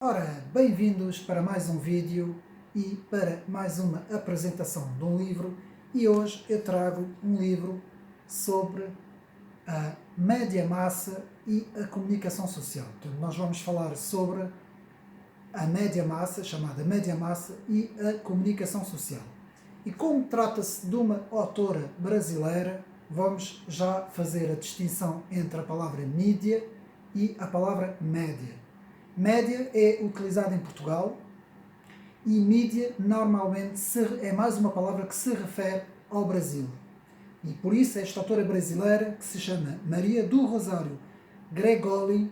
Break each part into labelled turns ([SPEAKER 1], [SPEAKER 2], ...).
[SPEAKER 1] Ora, bem-vindos para mais um vídeo e para mais uma apresentação de um livro. E hoje eu trago um livro sobre a média massa e a comunicação social. Portanto, nós vamos falar sobre a média massa, chamada média massa, e a comunicação social. E como trata-se de uma autora brasileira, vamos já fazer a distinção entre a palavra mídia e a palavra média. Média é utilizada em Portugal e mídia normalmente é mais uma palavra que se refere ao Brasil. E por isso esta autora brasileira, que se chama Maria do Rosário Gregoli,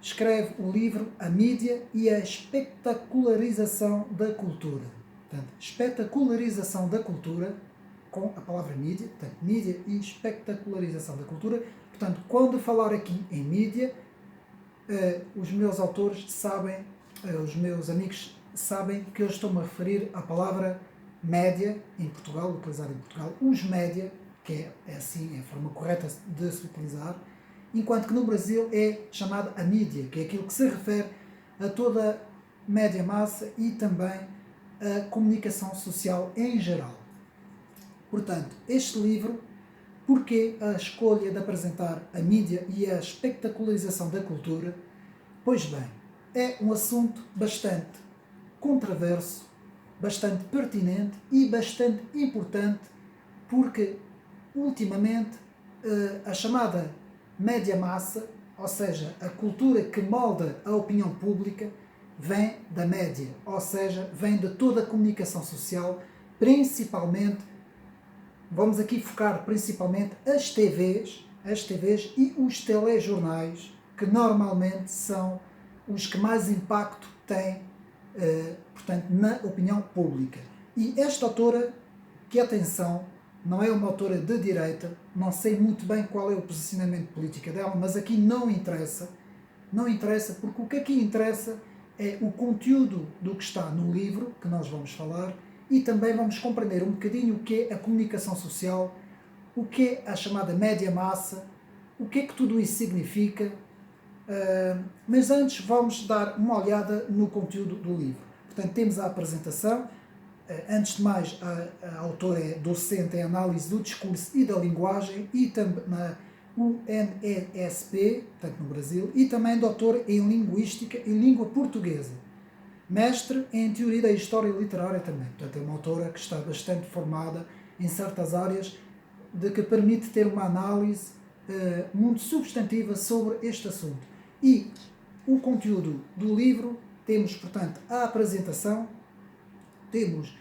[SPEAKER 1] escreve o livro A Mídia e a Espetacularização da Cultura. Portanto, espetacularização da cultura, com a palavra mídia, portanto, mídia e espetacularização da cultura. Portanto, quando falar aqui em mídia, os meus autores sabem, os meus amigos sabem que eu estou-me a referir à palavra média, em Portugal, utilizada em Portugal, os média, que é assim, é a forma correta de se utilizar, enquanto que no Brasil é chamada a mídia, que é aquilo que se refere a toda a média massa e também a comunicação social em geral. Portanto, este livro, porque a escolha de apresentar a mídia e a espetacularização da cultura? Pois bem, é um assunto bastante controverso, bastante pertinente e bastante importante, porque ultimamente a chamada média massa, ou seja, a cultura que molda a opinião pública, vem da média, ou seja, vem de toda a comunicação social, principalmente, vamos aqui focar principalmente as TVs e os telejornais, que normalmente são os que mais impacto têm, portanto, na opinião pública. E esta autora, que atenção, não é uma autora de direita, não sei muito bem qual é o posicionamento político dela, mas aqui não interessa, porque o que aqui interessa é o conteúdo do que está no livro, que nós vamos falar, e também vamos compreender um bocadinho o que é a comunicação social, o que é a chamada média massa, o que é que tudo isso significa. Mas antes vamos dar uma olhada no conteúdo do livro. Portanto, temos a apresentação. Antes de mais, a autora é docente em análise do discurso e da linguagem e também na UNESP, portanto no Brasil, e também doutora em linguística e língua portuguesa. Mestre em teoria da história literária também. Portanto, é uma autora que está bastante formada em certas áreas de que permite ter uma análise muito substantiva sobre este assunto. E o conteúdo do livro, temos, portanto, a apresentação, temos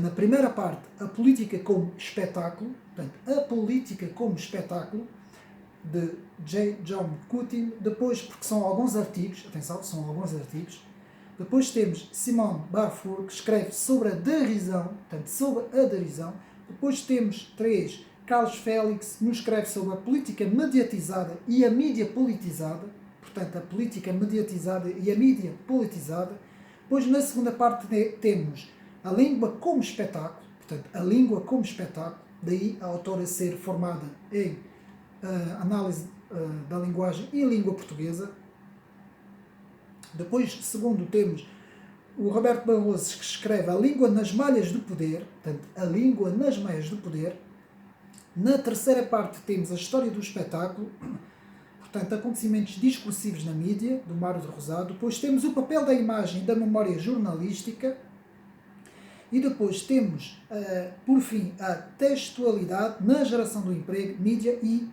[SPEAKER 1] na primeira parte a política como espetáculo, portanto, a política como espetáculo, de J. John Cutting, depois, porque são alguns artigos, atenção, são alguns artigos, depois temos Simone Barfour, que escreve sobre a derisão, portanto, sobre a derisão, depois temos 3, Carlos Félix, que nos escreve sobre a política mediatizada e a mídia politizada, portanto, a política mediatizada e a mídia politizada. Depois, na segunda parte, temos a língua como espetáculo, portanto, a língua como espetáculo, daí a autora ser formada em análise da linguagem e língua portuguesa. Depois, segundo, temos o Roberto Barroso, que escreve A Língua nas Malhas do Poder, portanto, a língua nas malhas do poder. Na terceira parte temos a história do espetáculo, portanto, acontecimentos discursivos na mídia, do Mário de Rosado. Depois temos o papel da imagem e da memória jornalística. E depois temos, por fim, a textualidade na geração do emprego, mídia e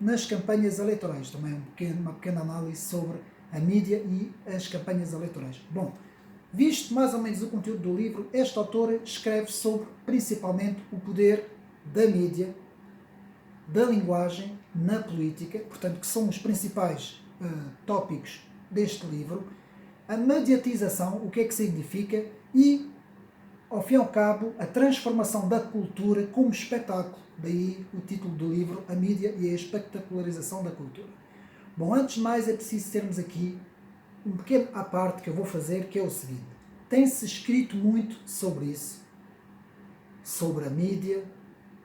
[SPEAKER 1] nas campanhas eleitorais. Também uma pequena análise sobre a mídia e as campanhas eleitorais. Bom, visto mais ou menos o conteúdo do livro, esta autora escreve sobre, principalmente, o poder da mídia, da linguagem na política, portanto, que são os principais tópicos deste livro, a mediatização, o que é que significa, e, ao fim e ao cabo, a transformação da cultura como espetáculo. Daí o título do livro, A Mídia e a Espetacularização da Cultura. Bom, antes de mais é preciso termos aqui um pequeno à parte que eu vou fazer, que é o seguinte. Tem-se escrito muito sobre isso, sobre a mídia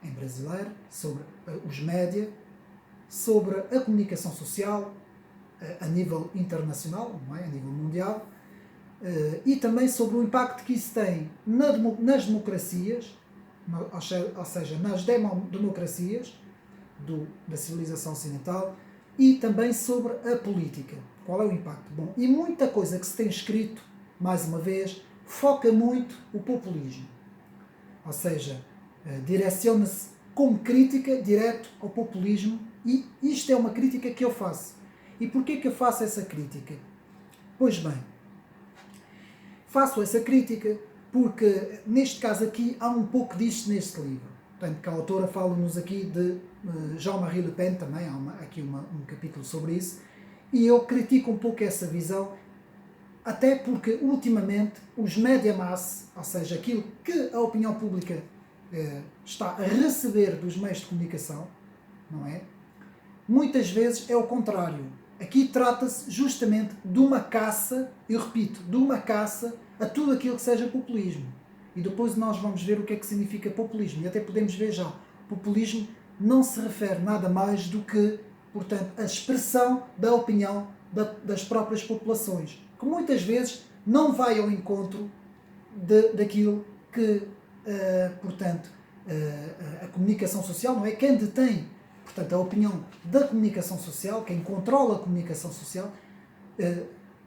[SPEAKER 1] em brasileiro, sobre os média, sobre a comunicação social, a nível internacional, não é? A nível mundial, e também sobre o impacto que isso tem nas democracias, ou seja, nas democracias da civilização ocidental, e também sobre a política. Qual é o impacto? Bom, e muita coisa que se tem escrito, mais uma vez, foca muito o populismo. Ou seja, direciona-se como crítica direto ao populismo, e isto é uma crítica que eu faço. E porquê que eu faço essa crítica? Pois bem, faço essa crítica porque, neste caso aqui, há um pouco disto neste livro. Portanto, que a autora fala-nos aqui de Jean-Marie Le Pen, também há aqui um capítulo sobre isso, e eu critico um pouco essa visão, até porque, ultimamente, os média mass, ou seja, aquilo que a opinião pública está a receber dos meios de comunicação, não é? Muitas vezes é o contrário. Aqui trata-se justamente de uma caça, eu repito, de uma caça a tudo aquilo que seja populismo. E depois nós vamos ver o que é que significa populismo. E até podemos ver já, populismo não se refere nada mais do que, portanto, a expressão da opinião das próprias populações, que muitas vezes não vai ao encontro daquilo que, portanto, a comunicação social, não é? Quem detém, portanto, a opinião da comunicação social, quem controla a comunicação social,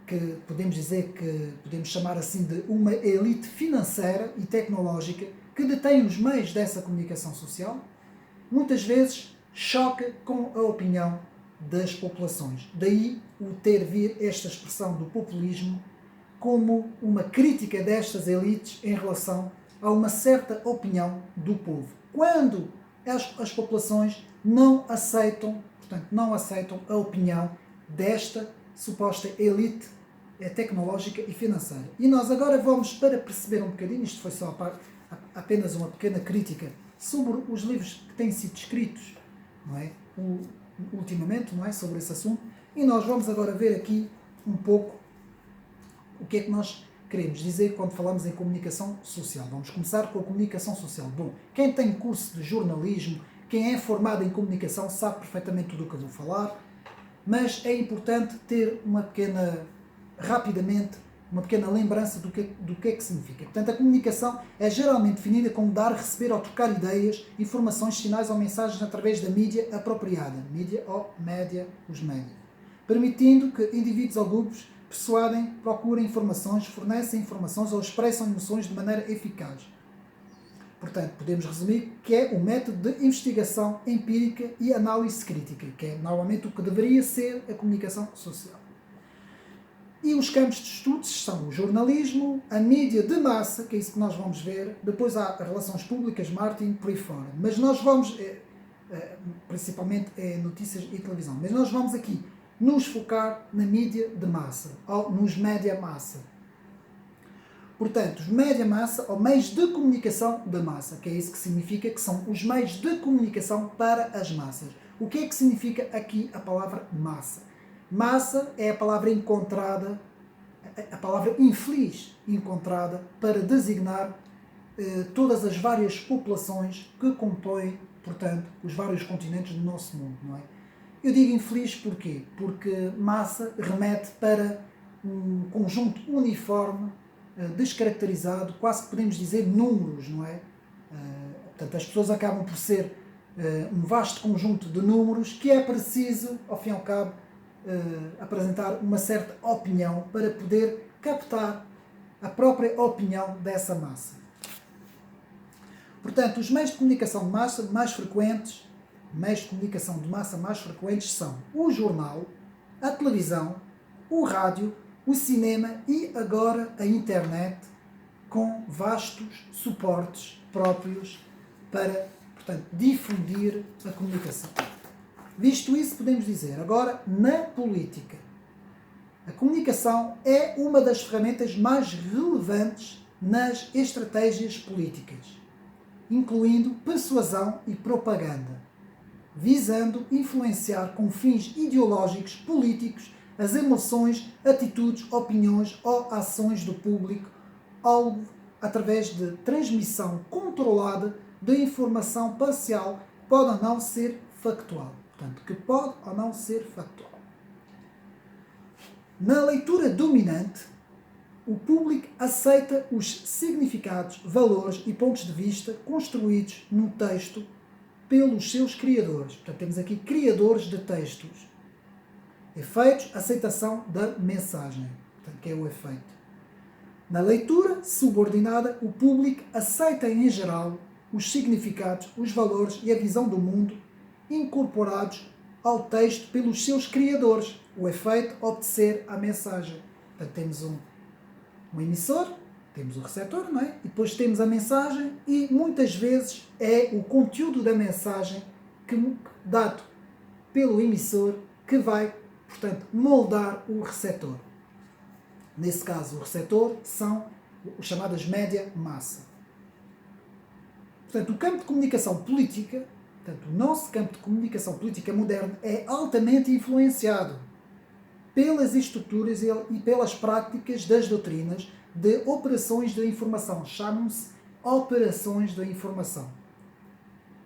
[SPEAKER 1] que podemos dizer que podemos chamar assim de uma elite financeira e tecnológica que detém os meios dessa comunicação social, muitas vezes choca com a opinião das populações. Daí o ter vir esta expressão do populismo como uma crítica destas elites em relação a uma certa opinião do povo. Quando as populações não aceitam, portanto, não aceitam a opinião desta suposta elite tecnológica e financeira. E nós agora vamos, para perceber um bocadinho, isto foi só apenas uma pequena crítica sobre os livros que têm sido escritos, não é? Ultimamente, não é? Sobre esse assunto, e nós vamos agora ver aqui um pouco o que é que nós queremos dizer quando falamos em comunicação social. Vamos começar com a comunicação social. Bom, quem tem curso de jornalismo, quem é formado em comunicação, sabe perfeitamente tudo o que eu vou falar, mas é importante ter rapidamente, uma pequena lembrança do que é que significa. Portanto, a comunicação é geralmente definida como dar, receber ou trocar ideias, informações, sinais ou mensagens através da mídia apropriada. Mídia ou média, os médias. Permitindo que indivíduos ou grupos persuadem, procurem informações, fornecem informações ou expressam emoções de maneira eficaz. Portanto, podemos resumir que é o método de investigação empírica e análise crítica, que é normalmente o que deveria ser a comunicação social. E os campos de estudos são o jornalismo, a mídia de massa, que é isso que nós vamos ver, depois há relações públicas, marketing, por aí fora. Mas nós vamos, principalmente notícias e televisão, mas nós vamos aqui nos focar na mídia de massa, ou nos média massa. Portanto, os média massa, ou meios de comunicação de massa, que é isso que significa que são os meios de comunicação para as massas. O que é que significa aqui a palavra massa? Massa é a palavra encontrada, a palavra infeliz encontrada para designar todas as várias populações que compõem, portanto, os vários continentes do nosso mundo, não é? Eu digo infeliz porquê? Porque massa remete para um conjunto uniforme, descaracterizado, quase que podemos dizer números, não é? Portanto, as pessoas acabam por ser um vasto conjunto de números que é preciso, ao fim e ao cabo, apresentar uma certa opinião para poder captar a própria opinião dessa massa. Portanto, os meios de comunicação de massa mais frequentes, são o jornal, a televisão, o rádio, o cinema e agora a internet, com vastos suportes próprios para, portanto, difundir a comunicação. Visto isso, podemos dizer agora, na política, a comunicação é uma das ferramentas mais relevantes nas estratégias políticas, incluindo persuasão e propaganda, visando influenciar com fins ideológicos, políticos, as emoções, atitudes, opiniões ou ações do público, algo através de transmissão controlada de informação parcial, pode ou não ser factual. Portanto, que pode ou não ser factual. Na leitura dominante, o público aceita os significados, valores e pontos de vista construídos no texto pelos seus criadores. Portanto, temos aqui criadores de textos. Efeitos, aceitação da mensagem. Portanto, que é o efeito. Na leitura subordinada, o público aceita em geral os significados, os valores e a visão do mundo incorporados ao texto pelos seus criadores. O efeito, obedecer à mensagem. Portanto, temos um emissor, temos o receptor, não é? E depois temos a mensagem e muitas vezes é o conteúdo da mensagem dado pelo emissor que vai, portanto, moldar o receptor. Nesse caso, o receptor são os chamadas média-massa. Portanto, o campo de comunicação política, portanto, o nosso campo de comunicação política moderno é altamente influenciado pelas estruturas e pelas práticas das doutrinas de operações de informação. Chamam-se operações de informação,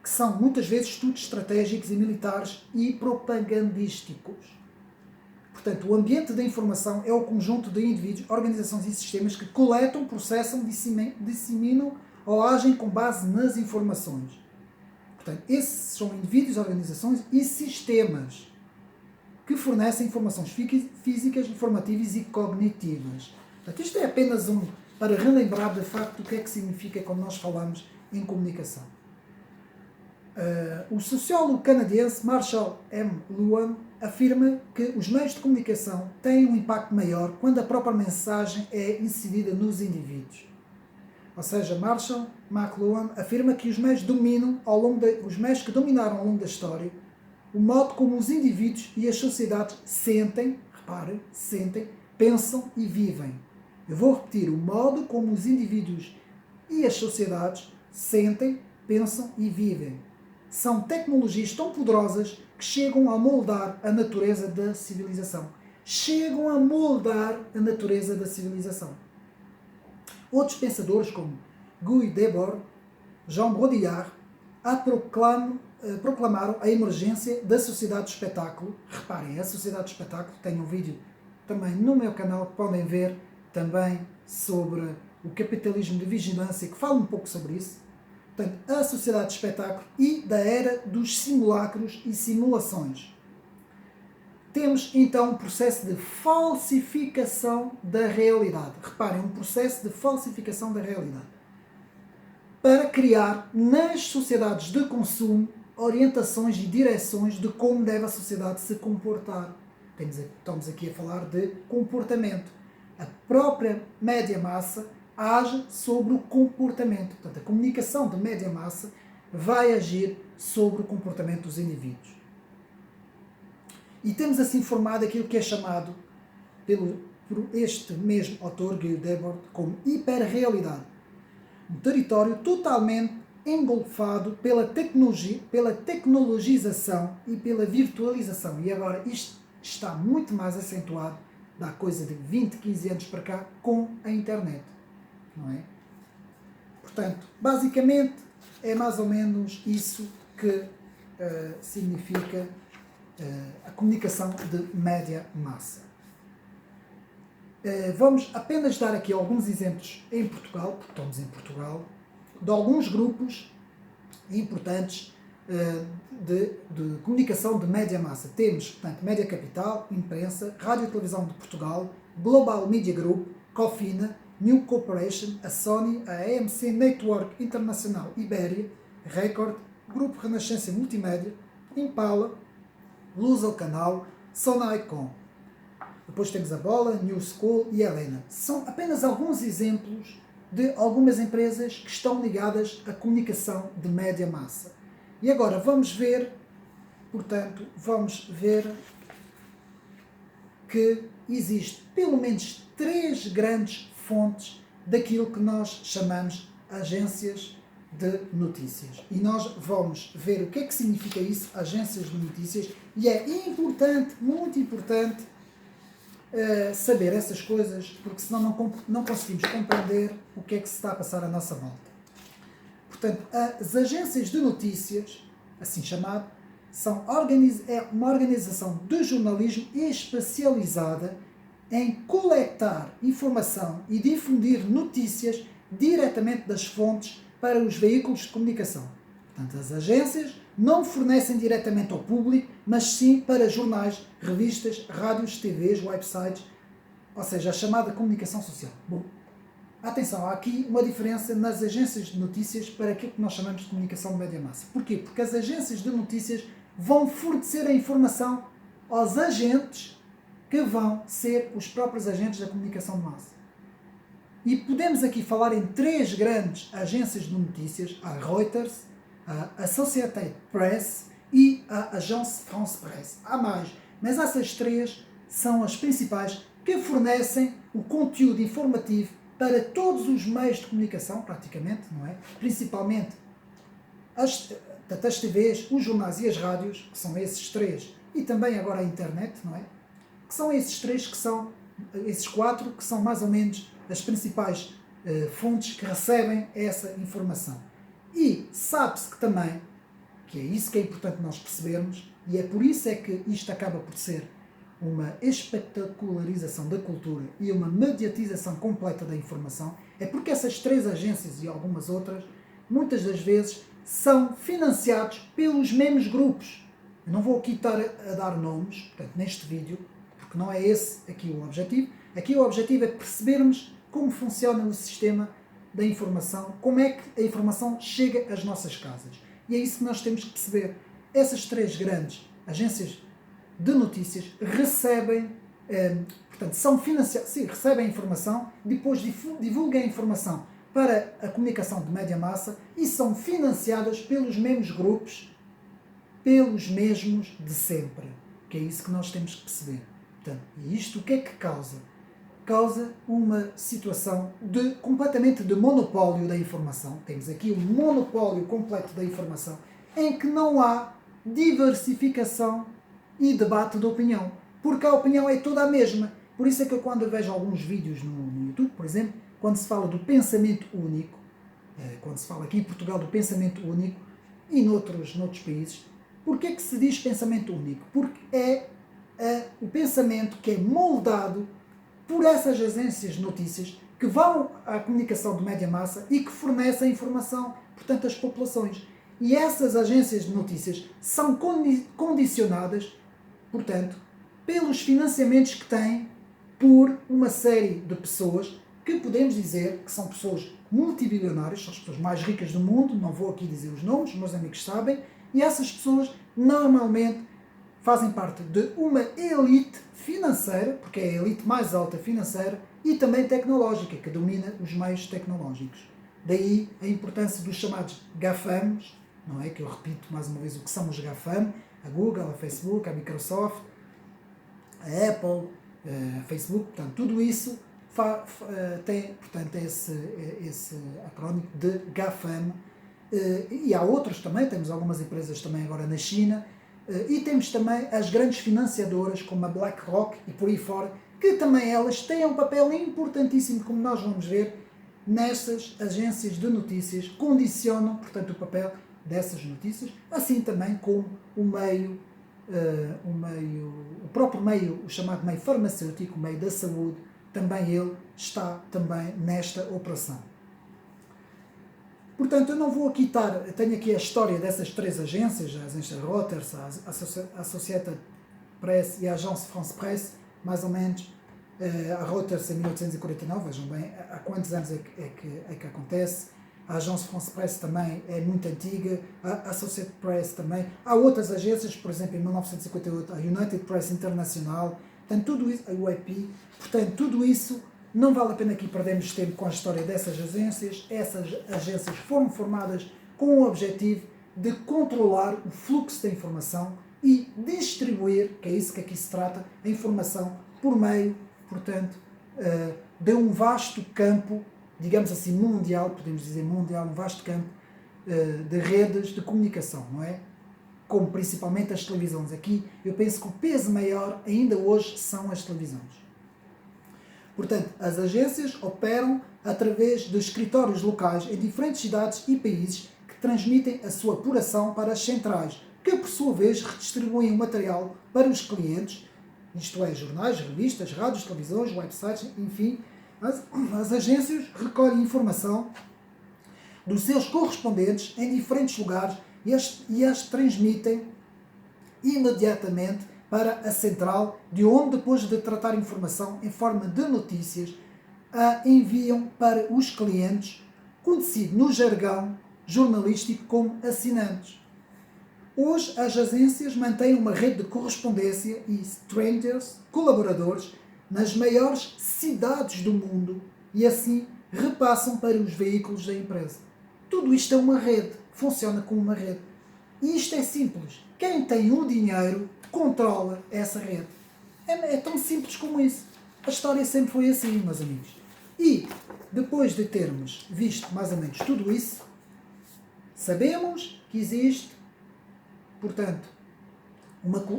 [SPEAKER 1] que são muitas vezes estudos estratégicos e militares e propagandísticos. Portanto, o ambiente da informação é o conjunto de indivíduos, organizações e sistemas que coletam, processam, disseminam ou agem com base nas informações. Portanto, esses são indivíduos, organizações e sistemas que fornecem informações físicas, informativas e cognitivas. Portanto, isto é apenas para relembrar de facto o que é que significa quando nós falamos em comunicação. O sociólogo canadiense Marshall M. Luan afirma que os meios de comunicação têm um impacto maior quando a própria mensagem é inserida nos indivíduos. Ou seja, Marshall McLuhan afirma que os meios que dominaram ao longo da história, o modo como os indivíduos e as sociedades sentem, reparem, pensam e vivem. Eu vou repetir, o modo como os indivíduos e as sociedades sentem, pensam e vivem. São tecnologias tão poderosas que chegam a moldar a natureza da civilização. Chegam a moldar a natureza da civilização. Outros pensadores como Guy Debord, Jean Baudrillard, proclamaram a emergência da sociedade do espetáculo. Reparem, a sociedade do espetáculo, tem um vídeo também no meu canal que podem ver também sobre o capitalismo de vigilância, que fala um pouco sobre isso. Portanto, a sociedade de espetáculo e da era dos simulacros e simulações. Temos então um processo de falsificação da realidade. Reparem, um processo de falsificação da realidade. Para criar nas sociedades de consumo orientações e direções de como deve a sociedade se comportar. Estamos aqui a falar de comportamento. A própria média-massa age sobre o comportamento. Portanto, a comunicação de média-massa vai agir sobre o comportamento dos indivíduos. E temos assim formado aquilo que é chamado por este mesmo autor, Guy Debord, como hiperrealidade. Um território totalmente engolfado pela tecnologização e pela virtualização. E agora isto está muito mais acentuado da coisa de 20, 15 anos para cá com a internet. Não é? Portanto, basicamente é mais ou menos isso que significa a comunicação de média-massa. Vamos apenas dar aqui alguns exemplos em Portugal, porque estamos em Portugal, de alguns grupos importantes de comunicação de média-massa. Temos, portanto, Média Capital, Imprensa, Rádio e Televisão de Portugal, Global Media Group, Cofina, New Corporation, a Sony, a AMC Network Internacional Ibéria, Record, Grupo Renascença Multimédia, Impala, Luz ao Canal, Sonaicon. Depois temos a Bola, New School e a Helena. São apenas alguns exemplos de algumas empresas que estão ligadas à comunicação de média-massa. E agora vamos ver, portanto, que existe pelo menos 3 grandes fontes daquilo que nós chamamos agências de notícias. E nós vamos ver o que é que significa isso, agências de notícias, e é importante, muito importante, saber essas coisas, porque senão não conseguimos compreender o que é que se está a passar à nossa volta. Portanto, as agências de notícias, assim chamado, é uma organização de jornalismo especializada em coletar informação e difundir notícias diretamente das fontes para os veículos de comunicação. Portanto, as agências não fornecem diretamente ao público, mas sim para jornais, revistas, rádios, TVs, websites, ou seja, a chamada comunicação social. Bom, atenção, há aqui uma diferença nas agências de notícias para aquilo que nós chamamos de comunicação de média massa. Porquê? Porque as agências de notícias vão fornecer a informação aos agentes que vão ser os próprios agentes da comunicação de massa. E podemos aqui falar em três grandes agências de notícias, a Reuters, a Associated Press e a Agence France Presse. Há mais, mas essas três são as principais que fornecem o conteúdo informativo para todos os meios de comunicação, praticamente, não é? Principalmente as TVs, os jornais e as rádios, que são esses três, e também agora a internet, não é? Que são esses três que são, esses quatro, que são mais ou menos as principais fontes que recebem essa informação. E sabe-se que também, que é isso que é importante nós percebermos, e é por isso é que isto acaba por ser uma espetacularização da cultura e uma mediatização completa da informação, é porque essas três agências e algumas outras, muitas das vezes, são financiados pelos mesmos grupos. Eu não vou aqui estar a dar nomes, portanto, neste vídeo, porque não é esse aqui o objetivo. Aqui o objetivo é percebermos como funciona o sistema da informação, como é que a informação chega às nossas casas. E é isso que nós temos que perceber. Essas três grandes agências de notícias recebem, portanto, são financiadas, sim, recebem a informação, depois divulgam a informação para a comunicação de média massa e são financiadas pelos mesmos grupos, pelos mesmos de sempre. Que é isso que nós temos que perceber. Portanto, e isto o que é que causa? Causa uma situação completamente de monopólio da informação. Temos aqui um monopólio completo da informação em que não há diversificação e debate de opinião, porque a opinião é toda a mesma. Por isso é que eu, quando vejo alguns vídeos no YouTube, por exemplo, quando se fala do pensamento único, quando se fala aqui em Portugal do pensamento único e noutros países, porquê que se diz pensamento único? Porque é o pensamento que é moldado por essas agências de notícias que vão à comunicação de média massa e que fornecem informação, portanto, às populações. E essas agências de notícias são condicionadas, portanto, pelos financiamentos que têm por uma série de pessoas que podemos dizer que são pessoas multibilionárias, são as pessoas mais ricas do mundo, não vou aqui dizer os nomes, meus amigos sabem, e essas pessoas normalmente fazem parte de uma elite financeira, porque é a elite mais alta financeira, e também tecnológica, que domina os meios tecnológicos. Daí a importância dos chamados GAFAMs, não é? Que eu repito mais uma vez o que são os GAFAM, a Google, a Facebook, a Microsoft, a Apple, a Facebook, portanto, tudo isso tem, portanto, esse acrónimo de GAFAM, e há outros também, temos algumas empresas também agora na China, e temos também as grandes financiadoras como a BlackRock e por aí fora, que também elas têm um papel importantíssimo, como nós vamos ver, nessas agências de notícias, condicionam, portanto, o papel dessas notícias, assim também como o próprio meio, o chamado meio farmacêutico, o meio da saúde, também ele está também nesta operação. Portanto, eu não vou aqui estar, tenho aqui a história dessas três agências, a agência Reuters, a Associated Press e a Agence France Presse, mais ou menos, a Reuters em 1849, vejam bem, há quantos anos é que acontece, a Agence France Presse também é muito antiga, a Associated Press também, há outras agências, por exemplo, em 1958, a United Press International, portanto, tudo isso, a UAP, portanto, tudo isso. Não vale a pena aqui perdermos tempo com a história dessas agências. Essas agências foram formadas com o objetivo de controlar o fluxo da informação e distribuir, que é isso que aqui se trata, a informação por meio, portanto, de um vasto campo, digamos assim, mundial, podemos dizer mundial, um vasto campo de redes de comunicação, não é? Como principalmente as televisões. Aqui eu penso que o peso maior ainda hoje são as televisões. Portanto, as agências operam através de escritórios locais em diferentes cidades e países que transmitem a sua apuração para as centrais, que por sua vez redistribuem o material para os clientes, isto é, jornais, revistas, rádios, televisões, websites, enfim, as agências recolhem informação dos seus correspondentes em diferentes lugares e as transmitem imediatamente para a central, de onde, depois de tratar informação em forma de notícias, a enviam para os clientes, conhecido no jargão jornalístico como assinantes. Hoje, as agências mantêm uma rede de correspondência e strangers, colaboradores, nas maiores cidades do mundo e assim repassam para os veículos da empresa. Tudo isto é uma rede, funciona como uma rede. E isto é simples. Quem tem o dinheiro controla essa rede. É tão simples como isso. A história sempre foi assim, meus amigos. E, depois de termos visto mais ou menos tudo isso, sabemos que existe, portanto,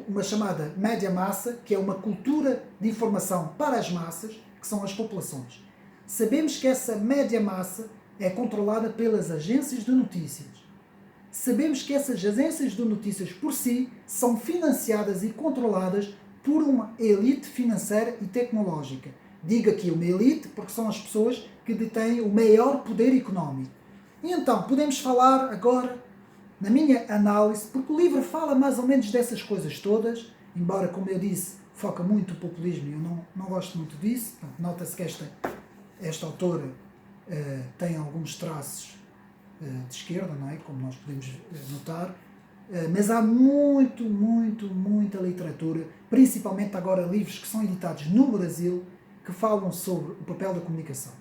[SPEAKER 1] uma chamada média massa, que é uma cultura de informação para as massas, que são as populações. Sabemos que essa média massa é controlada pelas agências de notícias. Sabemos que essas agências de notícias por si são financiadas e controladas por uma elite financeira e tecnológica. Digo aqui uma elite porque são as pessoas que detêm o maior poder económico. E então, podemos falar agora, na minha análise, porque o livro fala mais ou menos dessas coisas todas, embora, como eu disse, foca muito o populismo e eu não gosto muito disso. Nota-se que esta autora tem alguns traços de esquerda, não é? Como nós podemos notar, mas há muita literatura, principalmente agora livros que são editados no Brasil, que falam sobre o papel da comunicação.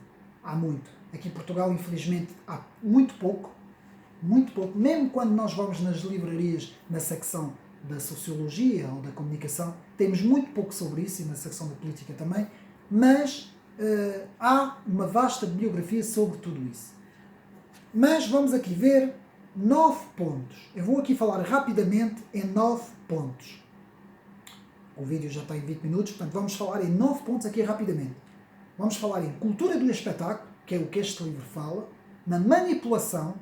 [SPEAKER 1] Há muito. Aqui em Portugal, infelizmente, há muito pouco, mesmo quando nós vamos nas livrarias, na secção da sociologia ou da comunicação, temos muito pouco sobre isso, e na secção da política também, mas há uma vasta bibliografia sobre tudo isso. Mas vamos aqui ver 9 pontos. Eu vou aqui falar rapidamente em 9 pontos. O vídeo já está em 20 minutos, portanto vamos falar em 9 pontos aqui rapidamente. Vamos falar em cultura do espetáculo, que é o que este livro fala, na manipulação,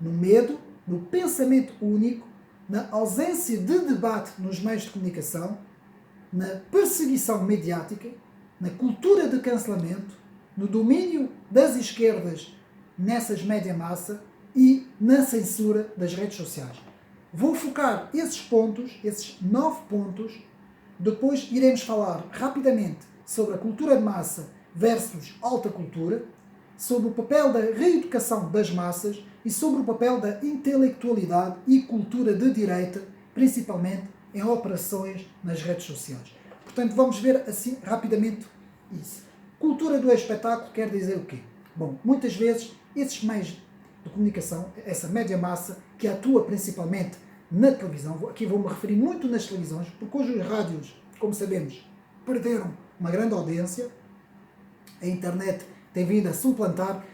[SPEAKER 1] no medo, no pensamento único, na ausência de debate nos meios de comunicação, na perseguição mediática, na cultura de cancelamento, no domínio das esquerdas nessas média massa e na censura das redes sociais. Vou focar esses pontos, esses 9 pontos, depois iremos falar rapidamente sobre a cultura de massa versus alta cultura, sobre o papel da reeducação das massas e sobre o papel da intelectualidade e cultura de direita, principalmente em operações nas redes sociais. Portanto, vamos ver assim rapidamente isso. Cultura do espetáculo quer dizer o quê? Bom, muitas vezes esses meios de comunicação, essa média massa, que atua principalmente na televisão, aqui vou-me referir muito nas televisões, porque hoje os rádios, como sabemos, perderam uma grande audiência, a internet tem vindo a suplantar,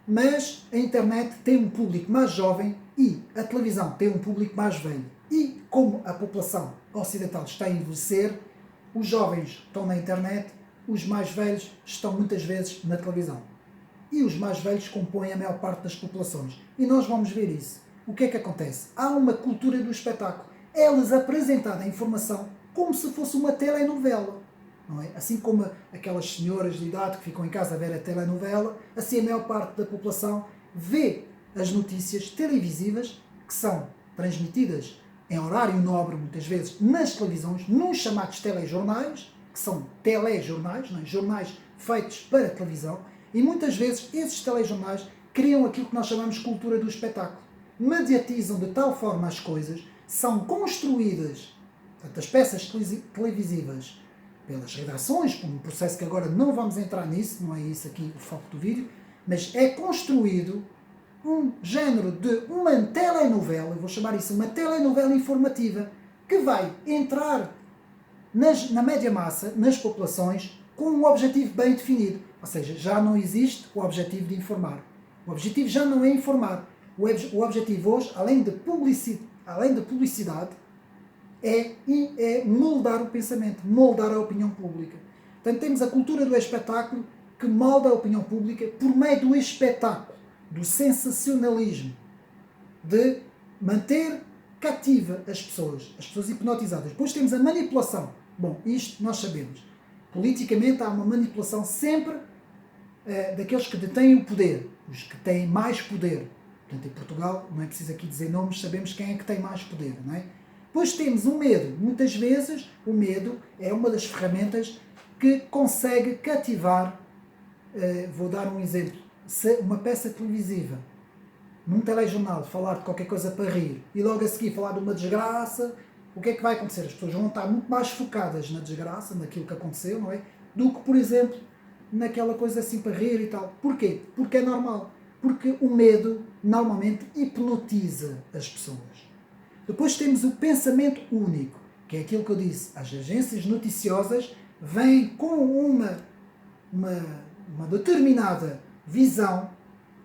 [SPEAKER 1] mas a internet tem um público mais jovem e a televisão tem um público mais velho. E como a população ocidental está a envelhecer, os jovens estão na internet, os mais velhos estão muitas vezes na televisão. E os mais velhos compõem a maior parte das populações. E nós vamos ver isso. O que é que acontece? Há uma cultura do espetáculo. É-lhes apresentada a informação como se fosse uma telenovela. Não é? Assim como aquelas senhoras de idade que ficam em casa a ver a telenovela, assim a maior parte da população vê as notícias televisivas que são transmitidas em horário nobre, muitas vezes, nas televisões, nos chamados telejornais, que são telejornais, não é? Jornais feitos para televisão, e muitas vezes esses telejornais criam aquilo que nós chamamos de cultura do espetáculo. Mediatizam de tal forma as coisas, são construídas, portanto, as peças televisivas pelas redações, por um processo que agora não vamos entrar nisso, não é isso aqui o foco do vídeo, mas é construído um género de uma telenovela, eu vou chamar isso uma telenovela informativa, que vai entrar na média massa, nas populações, com um objetivo bem definido. Ou seja, já não existe o objetivo de informar. O objetivo já não é informar. O objetivo hoje, além de publicidade, é moldar o pensamento, moldar a opinião pública. Portanto, temos a cultura do espetáculo que molda a opinião pública por meio do espetáculo, do sensacionalismo, de manter cativa as pessoas hipnotizadas. Depois temos a manipulação Bom, isto nós sabemos. Politicamente há uma manipulação sempre daqueles que detêm o poder, os que têm mais poder. Portanto, em Portugal, não é preciso aqui dizer nomes, sabemos quem é que tem mais poder, não é? Depois temos o medo. Muitas vezes o medo é uma das ferramentas que consegue cativar. Vou dar um exemplo. Se uma peça televisiva, num telejornal, falar de qualquer coisa para rir e logo a seguir falar de uma desgraça, o que é que vai acontecer? As pessoas vão estar muito mais focadas na desgraça, naquilo que aconteceu, não é? Do que, por exemplo, naquela coisa assim para rir e tal. Porquê? Porque é normal. Porque o medo normalmente hipnotiza as pessoas. Depois temos o pensamento único, que é aquilo que eu disse. As agências noticiosas vêm com uma determinada visão,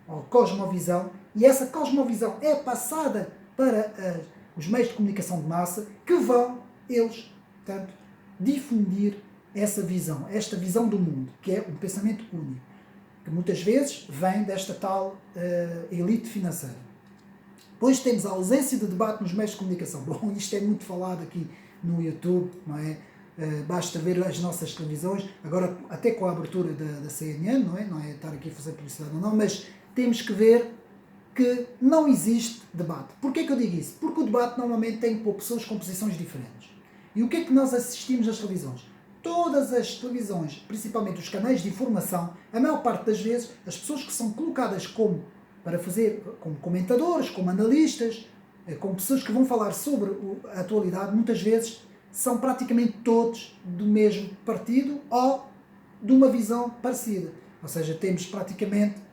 [SPEAKER 1] ou cosmovisão, e essa cosmovisão é passada para os meios de comunicação de massa, que vão, eles, portanto, difundir essa visão, esta visão do mundo, que é um pensamento único, que muitas vezes vem desta tal elite financeira. Depois temos a ausência de debate nos meios de comunicação. Bom, isto é muito falado aqui no YouTube, não é? Basta ver as nossas televisões, agora até com a abertura da CNN, não é estar aqui a fazer publicidade ou não, mas temos que ver que não existe debate. Porquê que eu digo isso? Porque o debate normalmente tem pessoas com posições diferentes. E o que é que nós assistimos nas televisões? Todas as televisões, principalmente os canais de informação, a maior parte das vezes, as pessoas que são colocadas como comentadores, como analistas, como pessoas que vão falar sobre a atualidade, muitas vezes são praticamente todos do mesmo partido ou de uma visão parecida. Ou seja, temos praticamente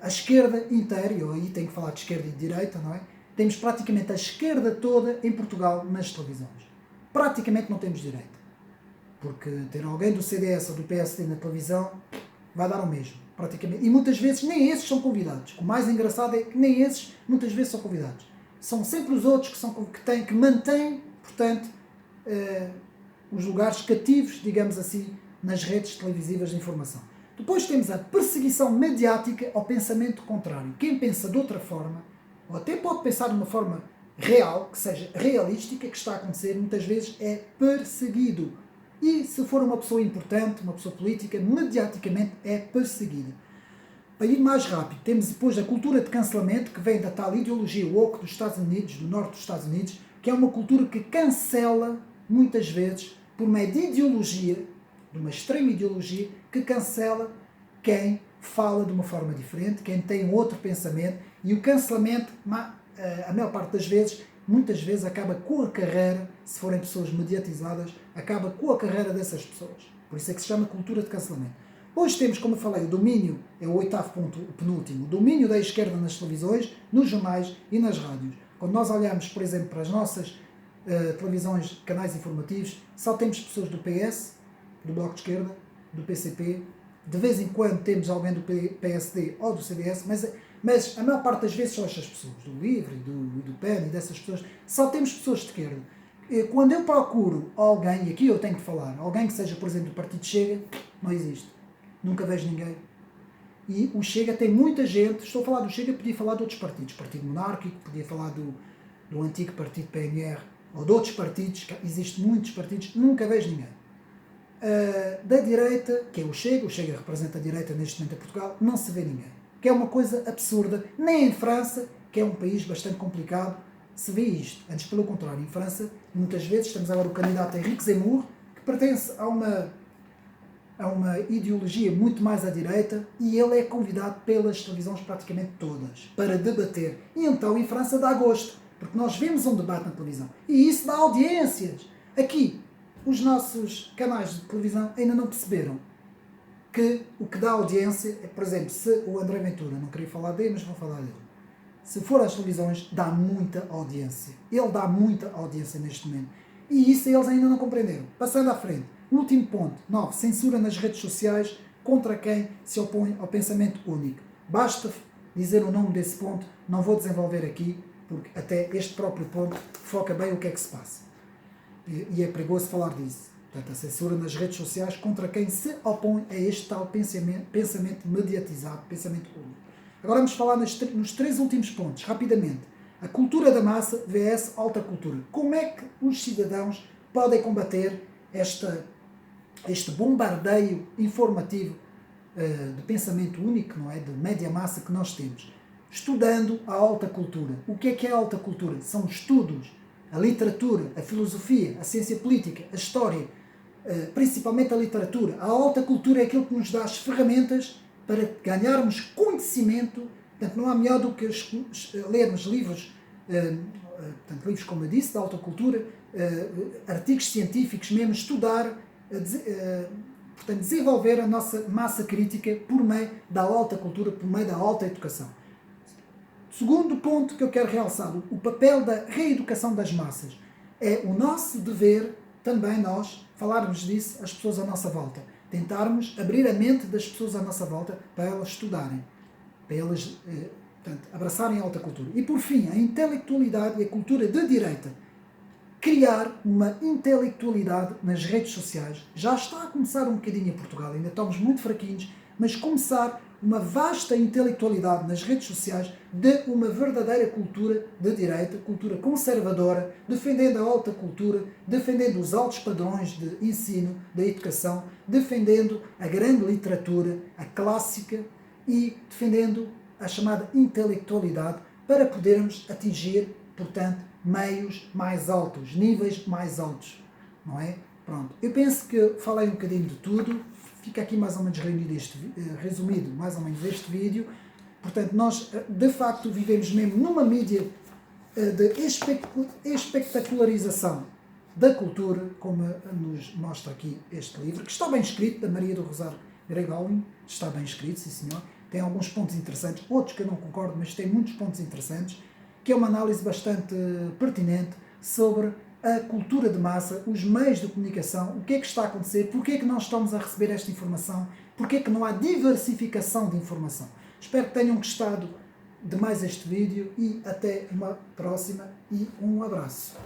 [SPEAKER 1] a esquerda inteira, e eu aí tenho que falar de esquerda e de direita, não é? Temos praticamente a esquerda toda em Portugal nas televisões. Praticamente não temos direita. Porque ter alguém do CDS ou do PSD na televisão vai dar o mesmo, praticamente. E muitas vezes nem esses são convidados. O mais engraçado é que nem esses muitas vezes são convidados. São sempre os outros que mantêm, portanto, os lugares cativos, digamos assim, nas redes televisivas de informação. Depois temos a perseguição mediática ao pensamento contrário. Quem pensa de outra forma, ou até pode pensar de uma forma real, que seja realística, que está a acontecer, muitas vezes é perseguido. E se for uma pessoa importante, uma pessoa política, mediaticamente é perseguida. Para ir mais rápido, temos depois a cultura de cancelamento, que vem da tal ideologia woke dos Estados Unidos, do norte dos Estados Unidos, que é uma cultura que cancela, muitas vezes, por meio de ideologia, de uma extrema ideologia, que cancela quem fala de uma forma diferente, quem tem outro pensamento, e o cancelamento, a maior parte das vezes, muitas vezes acaba com a carreira, se forem pessoas mediatizadas, acaba com a carreira dessas pessoas. Por isso é que se chama cultura de cancelamento. Hoje temos, como eu falei, o domínio, é o oitavo ponto, o penúltimo, o domínio da esquerda nas televisões, nos jornais e nas rádios. Quando nós olhamos, por exemplo, para as nossas televisões, canais informativos, só temos pessoas do PS, do Bloco de Esquerda, do PCP, de vez em quando temos alguém do PSD ou do CDS, mas a maior parte das vezes são estas pessoas, do LIVRE, do PEN e dessas pessoas, só temos pessoas de esquerda. Quando eu procuro alguém, e aqui eu tenho que falar, alguém que seja, por exemplo, do Partido Chega, não existe. Nunca vejo ninguém. E o Chega tem muita gente, estou a falar do Chega, podia falar de outros partidos, Partido Monárquico, podia falar do antigo Partido PNR, ou de outros partidos, existem muitos partidos, nunca vejo ninguém. Da direita, que é o Chega representa a direita neste momento em Portugal, não se vê ninguém. Que é uma coisa absurda. Nem em França, que é um país bastante complicado, se vê isto. Antes, pelo contrário, em França, muitas vezes, temos agora o candidato Henrique Zemmour, que pertence a uma ideologia muito mais à direita, e ele é convidado pelas televisões praticamente todas para debater. E então em França dá gosto, porque nós vemos um debate na televisão. E isso dá audiências. Aqui, os nossos canais de televisão ainda não perceberam que o que dá audiência é, por exemplo, se o André Ventura, não queria falar dele, mas vou falar dele. Se for às televisões, dá muita audiência. Ele dá muita audiência neste momento. E isso eles ainda não compreenderam. Passando à frente. Último ponto. 9. Censura nas redes sociais contra quem se opõe ao pensamento único. Basta dizer o nome desse ponto, não vou desenvolver aqui, porque até este próprio ponto foca bem o que é que se passa. E é perigoso falar disso. Portanto, a censura nas redes sociais contra quem se opõe a este tal pensamento mediatizado, pensamento único. Agora vamos falar nos 3 últimos pontos, rapidamente. A cultura da massa vs alta cultura. Como é que os cidadãos podem combater este bombardeio informativo de pensamento único, não é? De média massa que nós temos. Estudando a alta cultura. O que é a alta cultura? São estudos, a literatura, a filosofia, a ciência política, a história, principalmente a literatura. A alta cultura é aquilo que nos dá as ferramentas para ganharmos conhecimento. Portanto, não há melhor do que lermos livros, portanto, livros, como eu disse, da alta cultura, artigos científicos, mesmo estudar, portanto, desenvolver a nossa massa crítica por meio da alta cultura, por meio da alta educação. Segundo ponto que eu quero realçar, o papel da reeducação das massas. É o nosso dever, também nós, falarmos disso às pessoas à nossa volta. Tentarmos abrir a mente das pessoas à nossa volta para elas estudarem, para elas portanto, abraçarem a alta cultura. E por fim, a intelectualidade e a cultura de direita. Criar uma intelectualidade nas redes sociais. Já está a começar um bocadinho em Portugal, ainda estamos muito fraquinhos, mas começar uma vasta intelectualidade nas redes sociais de uma verdadeira cultura de direita, cultura conservadora, defendendo a alta cultura, defendendo os altos padrões de ensino, da educação, defendendo a grande literatura, a clássica e defendendo a chamada intelectualidade para podermos atingir, portanto, meios mais altos, níveis mais altos, não é? Pronto, eu penso que falei um bocadinho de tudo, fica aqui mais ou menos resumido mais ou menos este vídeo. Portanto, nós de facto vivemos mesmo numa mídia de espetacularização da cultura, como nos mostra aqui este livro, que está bem escrito, da Maria do Rosário Gregolim, está bem escrito, sim senhor, tem alguns pontos interessantes, outros que eu não concordo, mas tem muitos pontos interessantes, que é uma análise bastante pertinente sobre a cultura de massa, os meios de comunicação, o que é que está a acontecer, porque é que nós estamos a receber esta informação, porque é que não há diversificação de informação. Espero que tenham gostado de mais este vídeo e até uma próxima e um abraço.